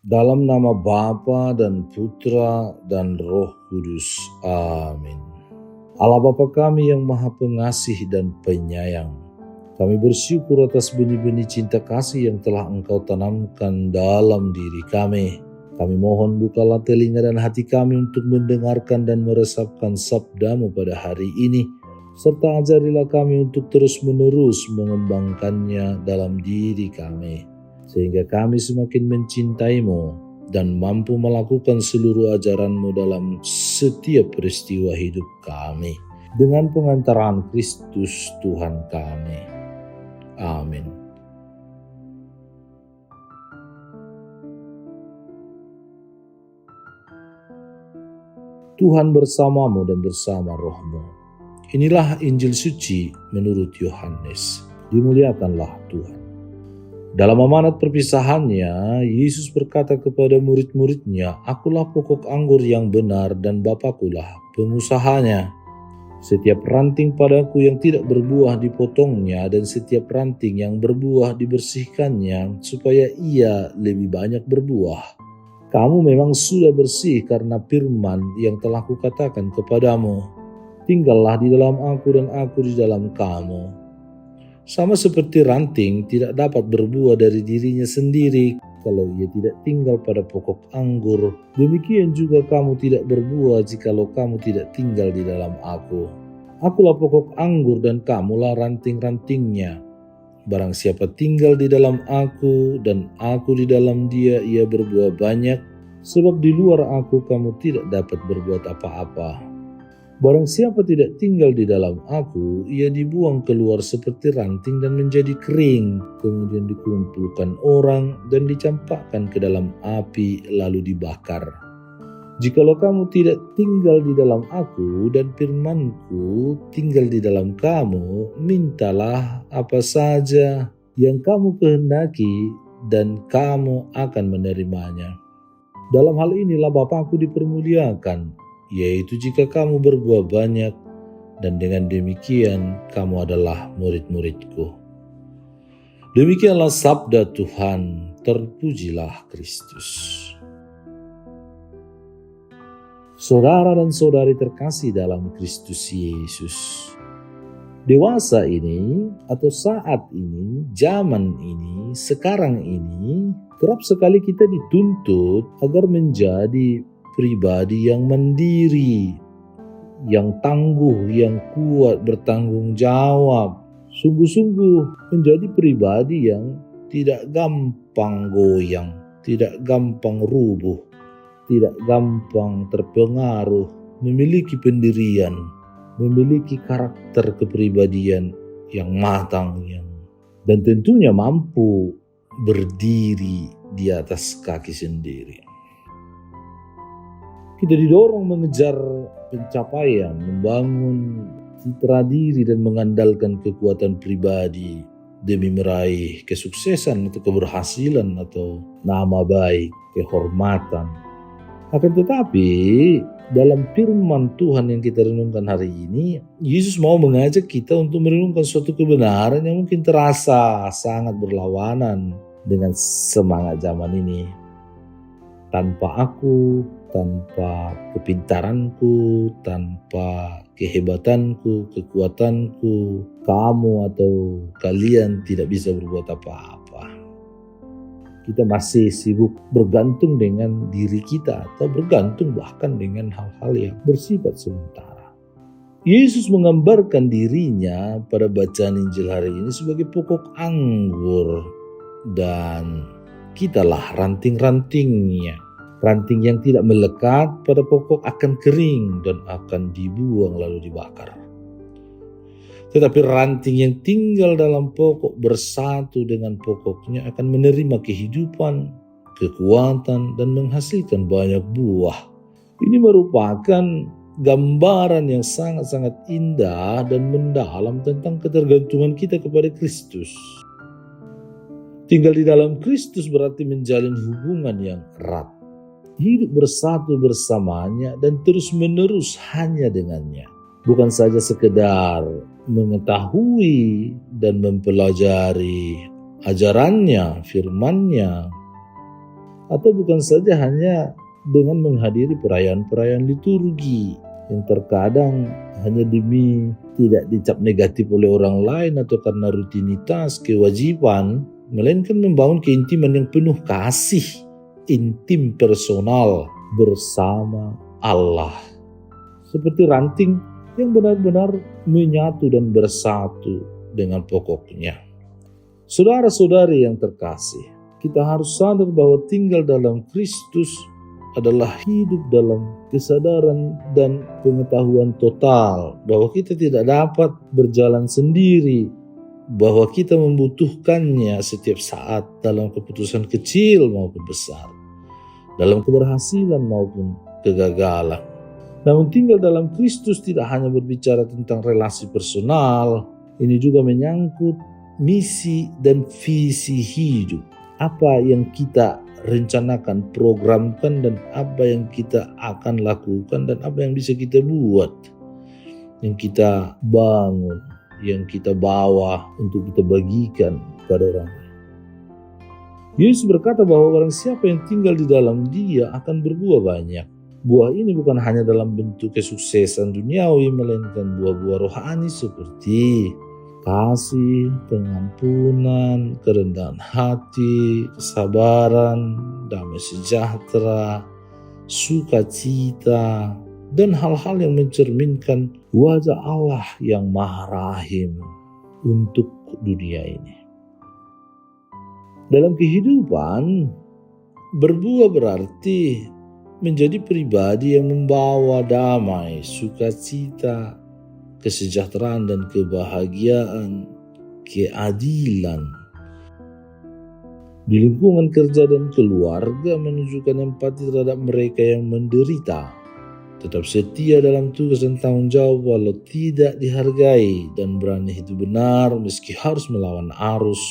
Dalam nama Bapa dan Putra dan Roh Kudus. Amin. Allah Bapa kami yang Maha Pengasih dan Penyayang, kami bersyukur atas benih-benih cinta kasih yang telah Engkau tanamkan dalam diri kami. Kami mohon bukalah telinga dan hati kami untuk mendengarkan dan meresapkan sabda-Mu pada hari ini, serta ajarilah kami untuk terus-menerus mengembangkannya dalam diri kami, sehingga kami semakin mencintai-Mu dan mampu melakukan seluruh ajaran-Mu dalam setiap peristiwa hidup kami. Dengan pengantaran Kristus Tuhan kami. Amin. Tuhan bersamamu dan bersama rohmu. Inilah Injil suci menurut Yohanes. Dimuliakanlah Tuhan. Dalam amanat perpisahannya, Yesus berkata kepada murid-muridnya, "Akulah pokok anggur yang benar dan Bapakulah pengusahanya. Setiap ranting padaku yang tidak berbuah dipotongnya, dan setiap ranting yang berbuah dibersihkannya, supaya ia lebih banyak berbuah. Kamu memang sudah bersih karena firman yang telah kukatakan kepadamu. Tinggallah di dalam aku dan aku di dalam kamu. Sama seperti ranting tidak dapat berbuah dari dirinya sendiri kalau ia tidak tinggal pada pokok anggur, demikian juga kamu tidak berbuah jikalau kamu tidak tinggal di dalam aku. Akulah pokok anggur dan kamulah ranting-rantingnya. Barang siapa tinggal di dalam aku dan aku di dalam dia, ia berbuah banyak, sebab di luar aku kamu tidak dapat berbuat apa-apa. Barang siapa tidak tinggal di dalam aku, ia dibuang keluar seperti ranting dan menjadi kering, kemudian dikumpulkan orang dan dicampakkan ke dalam api lalu dibakar. Jikalau kamu tidak tinggal di dalam aku dan firmanku tinggal di dalam kamu, mintalah apa saja yang kamu kehendaki dan kamu akan menerimanya. Dalam hal inilah Bapa-Ku dipermuliakan, yaitu jika kamu berbuah banyak, dan dengan demikian kamu adalah murid-murid-Ku." Demikianlah sabda Tuhan, terpujilah Kristus. Saudara dan saudari terkasih dalam Kristus Yesus, dewasa ini atau saat ini, zaman ini, sekarang ini, kerap sekali kita dituntut agar menjadi pribadi yang mandiri, yang tangguh, yang kuat, bertanggung jawab, sungguh-sungguh menjadi pribadi yang tidak gampang goyang, tidak gampang rubuh, tidak gampang terpengaruh, memiliki pendirian, memiliki karakter kepribadian yang matang, dan tentunya mampu berdiri di atas kaki sendiri. Kita didorong mengejar pencapaian, membangun citra diri dan mengandalkan kekuatan pribadi demi meraih kesuksesan atau keberhasilan atau nama baik, kehormatan. Akan tetapi dalam firman Tuhan yang kita renungkan hari ini, Yesus mau mengajak kita untuk merenungkan suatu kebenaran yang mungkin terasa sangat berlawanan dengan semangat zaman ini. Tanpa aku, tanpa kepintaranku, tanpa kehebatanku, kekuatanku, kamu atau kalian tidak bisa berbuat apa-apa. Kita masih sibuk bergantung dengan diri kita atau bergantung bahkan dengan hal-hal yang bersifat sementara. Yesus menggambarkan dirinya pada bacaan Injil hari ini sebagai pokok anggur, dan kitalah ranting-rantingnya. Ranting yang tidak melekat pada pokok akan kering dan akan dibuang lalu dibakar. Tetapi ranting yang tinggal dalam pokok bersatu dengan pokoknya akan menerima kehidupan, kekuatan, dan menghasilkan banyak buah. Ini merupakan gambaran yang sangat-sangat indah dan mendalam tentang ketergantungan kita kepada Kristus. Tinggal di dalam Kristus berarti menjalin hubungan yang erat, hidup bersatu bersamanya dan terus-menerus hanya dengannya. Bukan saja sekedar mengetahui dan mempelajari ajarannya, firman-Nya, Atau bukan saja hanya dengan menghadiri perayaan-perayaan liturgi yang terkadang hanya demi tidak dicap negatif oleh orang lain atau karena rutinitas, kewajiban, melainkan membangun keintiman yang penuh kasih, intim personal bersama Allah. Seperti ranting yang benar-benar menyatu dan bersatu dengan pokoknya. Saudara-saudari yang terkasih, kita harus sadar bahwa tinggal dalam Kristus adalah hidup dalam kesadaran dan pengetahuan total bahwa kita tidak dapat berjalan sendiri, bahwa kita membutuhkannya setiap saat dalam keputusan kecil maupun besar, dalam keberhasilan maupun kegagalan. Namun tinggal dalam Kristus tidak hanya berbicara tentang relasi personal, ini juga menyangkut misi dan visi hidup. Apa yang kita rencanakan, programkan, dan apa yang kita akan lakukan, dan apa yang bisa kita buat, yang kita bangun, yang kita bawa untuk kita bagikan kepada orang lain. Yesus berkata bahwa barang siapa yang tinggal di dalam Dia akan berbuah banyak. Buah ini bukan hanya dalam bentuk kesuksesan duniawi, melainkan buah-buah rohani seperti kasih, pengampunan, kerendahan hati, kesabaran, damai sejahtera, sukacita, dan hal-hal yang mencerminkan wajah Allah yang Maha Rahim untuk dunia ini. Dalam kehidupan, berbuah berarti menjadi pribadi yang membawa damai, sukacita, kesejahteraan dan kebahagiaan, keadilan. Di lingkungan kerja dan keluarga menunjukkan empati terhadap mereka yang menderita, tetap setia dalam tugas dan tanggung jawab walau tidak dihargai, dan berani hidup benar meski harus melawan arus.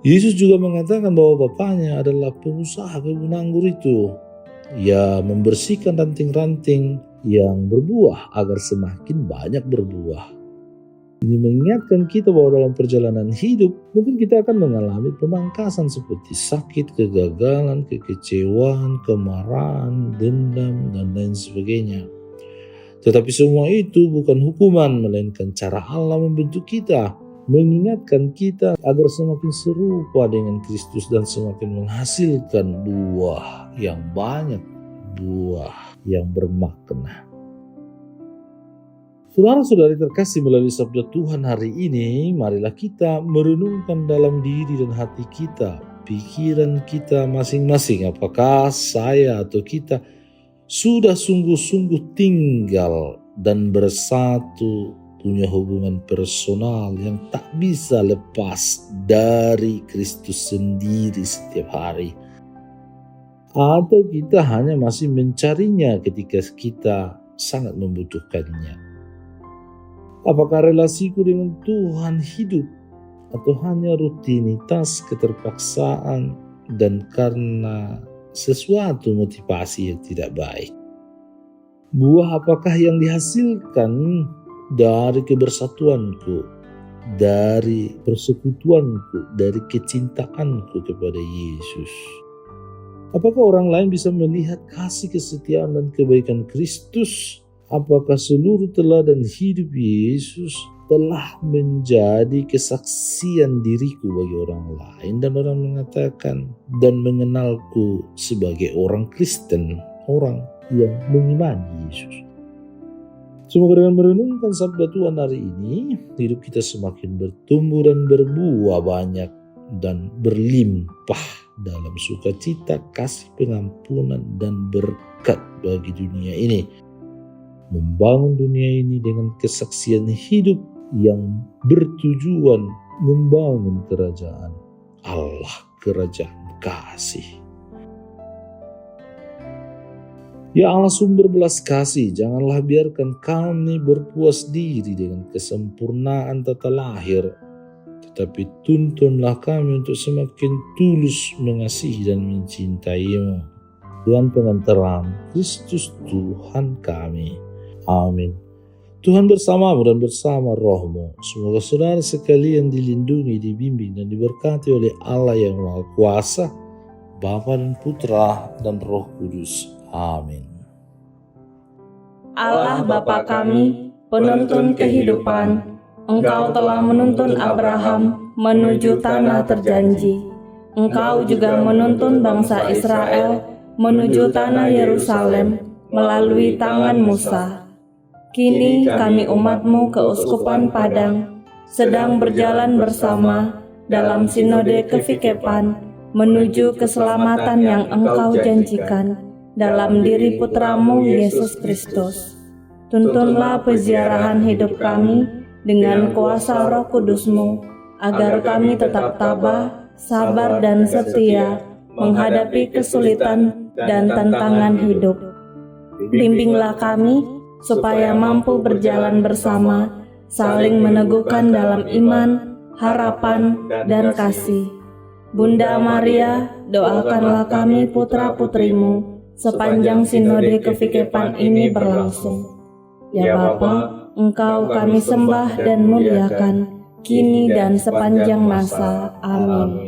Yesus juga mengatakan bahwa Bapaknya adalah pengusaha kebun anggur itu. Ia membersihkan ranting-ranting yang berbuah agar semakin banyak berbuah. Ini mengingatkan kita bahwa dalam perjalanan hidup mungkin kita akan mengalami pemangkasan seperti sakit, kegagalan, kekecewaan, kemarahan, dendam, dan lain sebagainya. Tetapi semua itu bukan hukuman, melainkan cara Allah membentuk kita, mengingatkan kita agar semakin serupa dengan Kristus dan semakin menghasilkan buah yang banyak, buah yang bermakna. Saudara-saudari terkasih, melalui sabda Tuhan hari ini, marilah kita merenungkan dalam diri dan hati kita, pikiran kita masing-masing, apakah saya atau kita sudah sungguh-sungguh tinggal dan bersatu, punya hubungan personal yang tak bisa lepas dari Kristus sendiri setiap hari. Atau kita hanya masih mencarinya ketika kita sangat membutuhkannya. Apakah relasiku dengan Tuhan hidup atau hanya rutinitas, keterpaksaan, dan karena sesuatu motivasi yang tidak baik? Buah apakah yang dihasilkan dari kebersatuanku, dari persekutuanku, dari kecintaanku kepada Yesus? Apakah orang lain bisa melihat kasih, kesetiaan, dan kebaikan Kristus? Apakah seluruh teladan hidup Yesus telah menjadi kesaksian diriku bagi orang lain, dan orang mengatakan dan mengenalku sebagai orang Kristen, orang yang mengimani Yesus? Semoga dengan merenungkan sabda Tuhan hari ini, hidup kita semakin bertumbuh dan berbuah banyak dan berlimpah dalam sukacita, kasih, pengampunan, dan berkat bagi dunia ini. Membangun dunia ini dengan kesaksian hidup yang bertujuan membangun kerajaan Allah, kerajaan kasih. Ya Allah, sumber belas kasih, janganlah biarkan kami berpuas diri dengan kesempurnaan tata lahir, tetapi tuntunlah kami untuk semakin tulus mengasihi dan mencintai-Mu. Tuhan pengantaran Kristus Tuhan kami. Amin. Tuhan bersamamu dan bersama rohmu. Semoga saudara sekalian dilindungi, dibimbing, dan diberkati oleh Allah yang Maha Kuasa, Bapa dan Putra dan Roh Kudus. Amin. Allah Bapa kami, penuntun kehidupan, Engkau telah menuntun Abraham menuju tanah terjanji. Engkau juga menuntun bangsa Israel menuju tanah Yerusalem melalui tangan Musa. Kini kami umat-Mu keuskupan Padang sedang berjalan bersama dalam sinode kefikepan menuju keselamatan yang Engkau janjikan dalam diri Putra-Mu Yesus Kristus. Tuntunlah peziarahan hidup kami dengan kuasa Roh Kudus-Mu, agar kami tetap tabah, sabar dan setia menghadapi kesulitan dan tantangan hidup. Bimbinglah kami supaya mampu berjalan bersama, saling meneguhkan dalam iman, harapan, dan kasih. Bunda Maria, doakanlah kami putra-putrimu sepanjang sinode kefikepan ini berlangsung. Ya Bapa, Engkau kami sembah dan muliakan, kini dan sepanjang masa. Amin.